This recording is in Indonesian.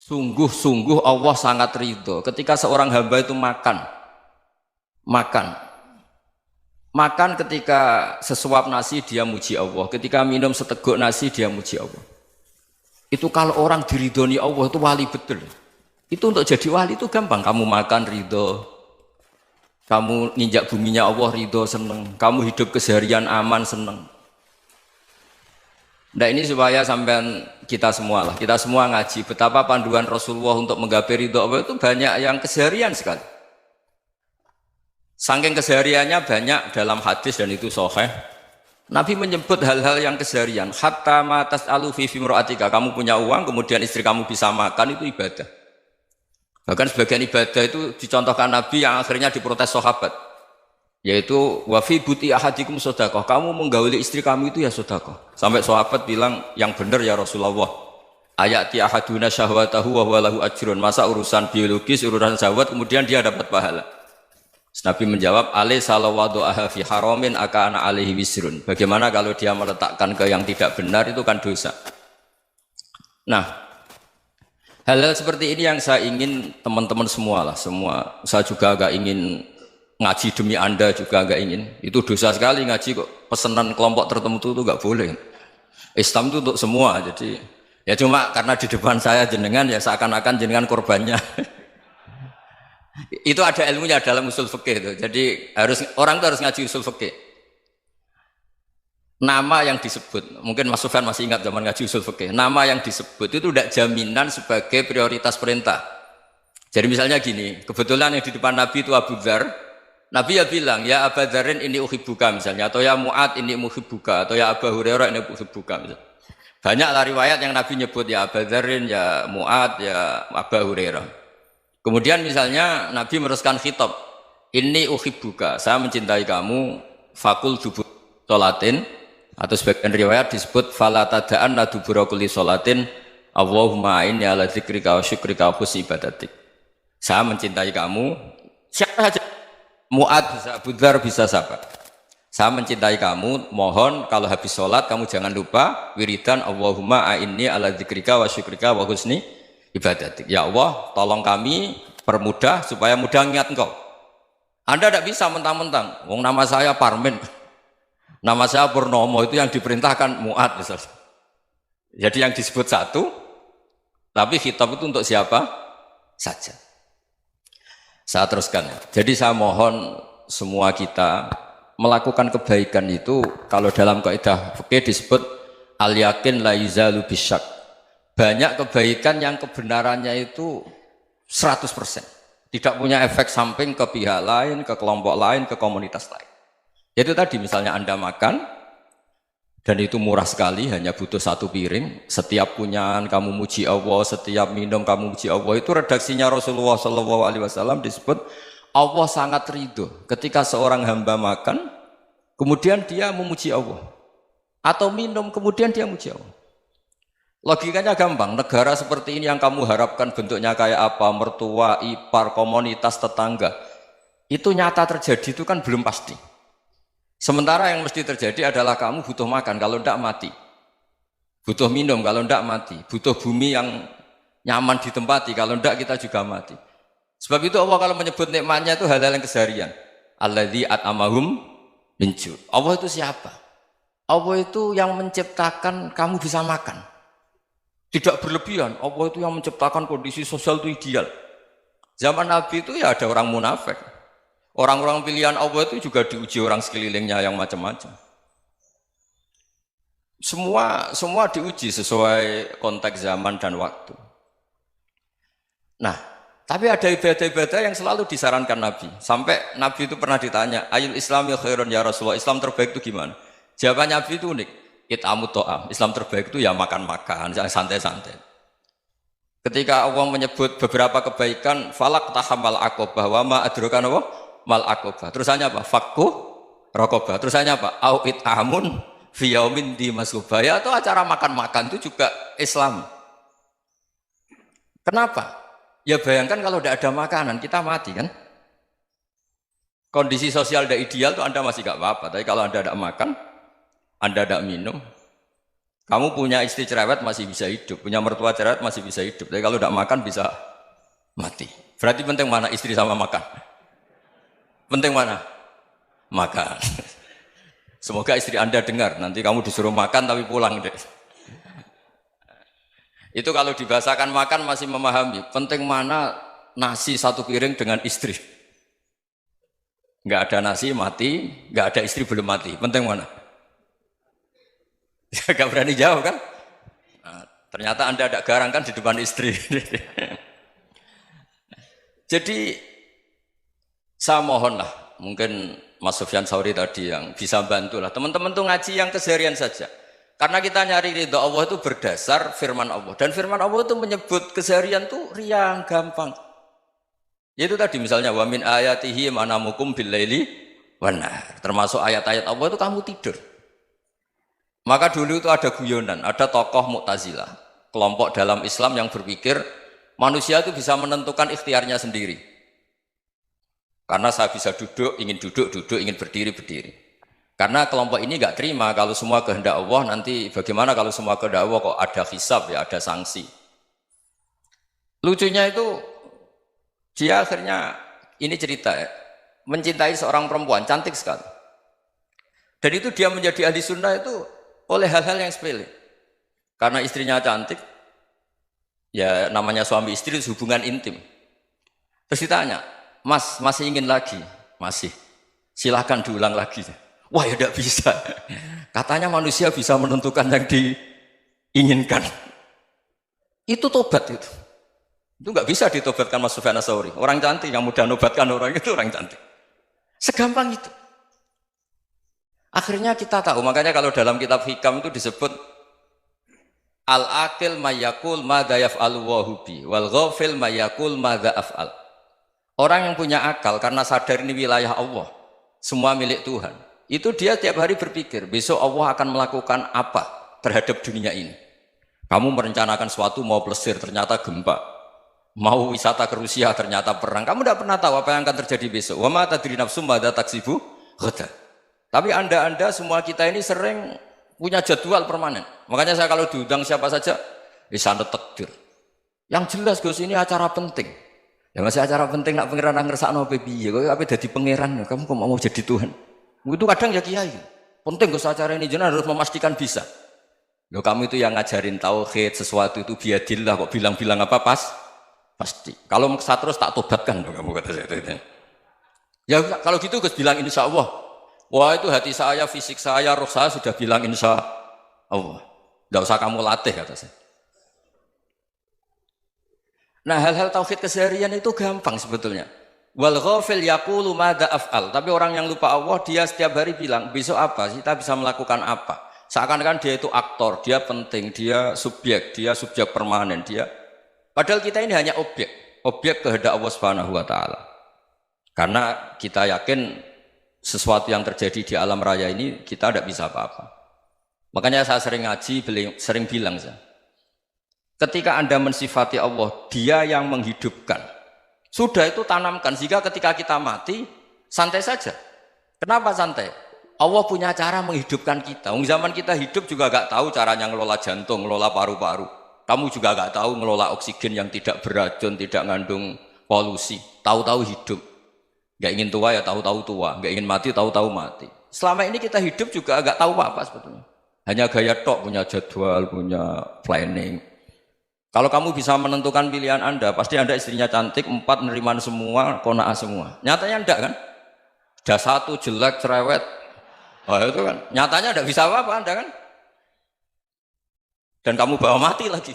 Sungguh-sungguh Allah sangat ridho ketika seorang hamba itu makan ketika sesuap nasi dia muji Allah, ketika minum seteguk nasi dia muji Allah. Itu kalau orang diridhoni Allah itu wali betul. Itu untuk jadi wali itu gampang, kamu makan ridho, kamu ninjak buminya Allah ridho seneng, kamu hidup keseharian aman seneng. Nah ini supaya sampean kita semua ngaji betapa panduan Rasulullah untuk menggapai ridho Allah itu banyak yang keseharian sekali. Saking kesehariannya banyak dalam hadis dan itu sahih. Nabi menyebut hal-hal yang keseharian. Hatta ma tas'alu fi fimra'atika, kamu punya uang kemudian istri kamu bisa makan itu ibadah. Bahkan sebagian ibadah itu dicontohkan Nabi yang akhirnya diprotes sahabat. Yaitu wa fi buti ahadikum sedekah, kamu menggauli istri kamu itu ya sedekah. Sampai sahabat bilang yang benar ya Rasulullah. Ayati ahaduna syahwatahu wa huwa lahu ajrun. Masa urusan biologis, urusan syahwat kemudian dia dapat pahala. Nabi menjawab, alaysa lawadu'aha fi haramin akana alaihi wisrun. Bagaimana kalau dia meletakkan ke yang tidak benar itu kan dosa. Nah, hal-hal seperti ini yang saya ingin teman-teman semua. Saya juga agak ingin ngaji demi Anda juga agak ingin. Itu dosa sekali ngaji kok pesanan kelompok tertentu itu enggak boleh. Islam itu untuk semua. Jadi ya cuma karena di depan saya jenengan ya seakan-akan jenengan korbannya. Itu ada ilmunya dalam usul fikih itu. Jadi orang itu harus ngaji usul fikih. Nama yang disebut, mungkin Mas Sufyan masih ingat zaman ngaji usul fikih. Nama yang disebut itu tidak jaminan sebagai prioritas perintah. Jadi misalnya gini, kebetulan yang di depan Nabi itu Abu Dzar. Nabi ya bilang, ya Abu Dzarin ini uhibbuka misalnya, atau ya Mu'ad ini uhibbuka, atau ya Abu Hurairah ini uhibbuka misalnya. Banyaklah riwayat yang Nabi nyebut ya Abu Dzarin, ya Mu'ad, ya Abu Hurairah. Kemudian misalnya Nabi meneruskan khitab, ini uhibbuka, saya mencintai kamu, fakul dubur sholatin, atau sebagian riwayat disebut fala tada'anna dubura kulli sholatin, Allahumma inni ala dzikrika wa syukrika wa husni ibadatik. Saya mencintai kamu, siapa saja. Mu'ad bisa, Abu Dzar bisa siapa? Saya mencintai kamu, mohon kalau habis sholat kamu jangan lupa wiridan Allahumma a'inni ala dzikrika wa syukrika wa husni ibadatik. Ya Allah, tolong kami permudah supaya mudah ingat engkau. Anda tidak bisa mentang-mentang, wong nama saya Parmin, nama saya Purnomo, itu yang diperintahkan Mu'ad misalnya. Jadi yang disebut satu, tapi khitab itu untuk siapa saja. Saya teruskan. Jadi saya mohon semua kita melakukan kebaikan itu kalau dalam kaidah fikih disebut al yakin la yuzalu bisyak. Banyak kebaikan yang kebenarannya itu 100%. Tidak punya efek samping ke pihak lain, ke kelompok lain, ke komunitas lain. Itu tadi misalnya Anda makan dan itu murah sekali, hanya butuh satu piring. Setiap punyaan kamu muji Allah, setiap minum kamu muji Allah. Itu redaksinya Rasulullah SAW disebut Allah sangat ridho ketika seorang hamba makan, kemudian dia memuji Allah, atau minum kemudian dia muji Allah. Logikanya gampang. Negara seperti ini yang kamu harapkan bentuknya kayak apa, mertua, ipar, komunitas, tetangga, itu nyata terjadi itu kan belum pasti. Sementara yang mesti terjadi adalah kamu butuh makan, kalau tidak mati. Butuh minum, kalau tidak mati. Butuh bumi yang nyaman ditempati, kalau tidak kita juga mati. Sebab itu Allah kalau menyebut nikmatnya itu hal-hal yang keseharian. Alladzi at'amahum min ju'. Allah itu siapa? Allah itu yang menciptakan kamu bisa makan. Tidak berlebihan. Allah itu yang menciptakan kondisi sosial itu ideal. Zaman Nabi itu ya ada orang munafik. Orang-orang pilihan Allah itu juga diuji orang sekelilingnya yang macam-macam. Semua diuji sesuai konteks zaman dan waktu. Nah, tapi ada ibadah-ibadah yang selalu disarankan Nabi. Sampai Nabi itu pernah ditanya, ayul islami khairun ya Rasulullah, Islam terbaik itu gimana? Jawaban Nabi itu unik. It'amu to'am. Islam terbaik itu ya makan-makan, santai-santai. Ketika Allah menyebut beberapa kebaikan, falak tahamal aqobah wa ma adrokan Allah mal aqobah. Terusannya apa? Fakku raqobah. Terusannya apa? Au it'amun fi yaumin di masubah. Ya, atau acara makan-makan itu juga Islam. Kenapa? Ya bayangkan kalau tidak ada makanan, kita mati kan? Kondisi sosial tidak ideal itu Anda masih gak apa-apa. Tapi kalau Anda tidak makan, Anda tidak minum, Kamu punya istri cerewet masih bisa hidup, punya mertua cerewet masih bisa hidup. Tapi kalau tidak makan bisa mati. Berarti penting mana istri sama makan? Penting mana? Makan. Semoga istri Anda dengar, nanti kamu disuruh makan tapi pulang deh. Itu kalau dibahasakan makan masih memahami. Penting mana nasi satu piring dengan istri. Nggak ada nasi mati, nggak ada istri belum mati. Penting mana? Gak berani jawab kan? Nah, ternyata Anda ada garang kan di depan istri. Jadi saya mohonlah, mungkin Mas Sufyan Sauri tadi yang bisa bantulah. Teman-teman tuh ngaji yang keseharian saja. Karena kita nyari ridha Allah itu berdasar firman Allah. Dan firman Allah itu menyebut keseharian tuh riang, gampang. Yaitu tadi misalnya wa min ayatihi manamukum bil laili wan nahar. Termasuk ayat-ayat Allah itu kamu tidur. Maka dulu itu ada guyonan, ada tokoh Mu'tazilah, kelompok dalam Islam yang berpikir manusia itu bisa menentukan ikhtiarnya sendiri. Karena saya bisa duduk, ingin berdiri, berdiri. Karena kelompok ini nggak terima kalau semua kehendak Allah, nanti bagaimana kalau semua kehendak Allah kok ada hisab ya, ada sanksi. Lucunya itu dia akhirnya, ini cerita ya, mencintai seorang perempuan, cantik sekali. Dan itu dia menjadi ahli sunnah itu oleh hal-hal yang sepele. Karena istrinya cantik, ya namanya suami istri hubungan intim. Terus ditanya, Mas, masih ingin lagi? Masih. Silahkan diulang lagi. Wah ya tidak bisa. Katanya manusia bisa menentukan yang diinginkan. Itu tobat itu. Itu nggak bisa ditobatkan Mas Sufyan Ats-Tsauri. Orang cantik yang mudah nobatkan orang itu orang cantik. Segampang itu. Akhirnya kita tahu, makanya kalau dalam kitab Hikam itu disebut al-aqil mayyakul madza yaf'alu wa hubi wal ghafil mayyakul madza af'al. Orang yang punya akal karena sadar ini wilayah Allah, semua milik Tuhan. Itu dia tiap hari berpikir, besok Allah akan melakukan apa terhadap dunia ini. Kamu merencanakan suatu mau plesir, ternyata gempa. Mau wisata ke Rusia, ternyata perang. Kamu tidak pernah tahu apa yang akan terjadi besok. Wa ma tadri nafsum madza taksibu ghadan. Tapi anda semua kita ini sering punya jadwal permanen. Makanya saya kalau diundang siapa saja, sana takdir. Yang jelas Gus ini acara penting. Ya masih acara penting nak pangeran ngersakno piye? Kok ape dadi pangeran? Kamu kok mau jadi Tuhan? Itu kadang ya kiai. Penting Gus acara ini jenengan harus memastikan bisa. Loh kamu itu yang ngajarin tauhid, sesuatu itu biadillah kok bilang-bilang apa pasti. Kalau maksa terus tak tobatkan loh kamu kata saya. Ya kalau gitu Gus bilang insya Allah. Wah itu hati saya, fisik saya, roh saya sudah bilang insya Allah. Tidak usah kamu latih kata saya. Nah hal-hal tauhid keseharian itu gampang sebetulnya. Wal ghafil yaqulu madza af'al. Tapi orang yang lupa Allah dia setiap hari bilang besok apa? Kita bisa melakukan apa? Seakan-akan dia itu aktor, dia penting, dia subjek permanen, dia. Padahal kita ini hanya objek kehendak Allah Subhanahu wa taala. Karena kita yakin sesuatu yang terjadi di alam raya ini kita tidak bisa apa-apa. Makanya saya sering ngaji, sering bilang saya, ketika Anda mensifati Allah, Dia yang menghidupkan. Sudah itu tanamkan sehingga ketika kita mati santai saja. Kenapa santai? Allah punya cara menghidupkan kita. Zaman kita hidup juga gak tahu caranya ngelola jantung, ngelola paru-paru. Kamu juga gak tahu ngelola oksigen yang tidak beracun, tidak ngandung polusi. Tahu-tahu hidup. Gak ingin tua ya tahu-tahu tua, gak ingin mati tahu-tahu mati. Selama ini kita hidup juga gak tahu apa sebetulnya. Hanya gaya tok, punya jadwal, punya planning. Kalau kamu bisa menentukan pilihan Anda, pasti Anda istrinya cantik, 4 neriman semua, qanaah semua. Nyatanya enggak kan? Ada 1 jelek, cerewet. Oh itu kan, nyatanya enggak bisa apa-apa Anda kan? Dan kamu bawa mati lagi.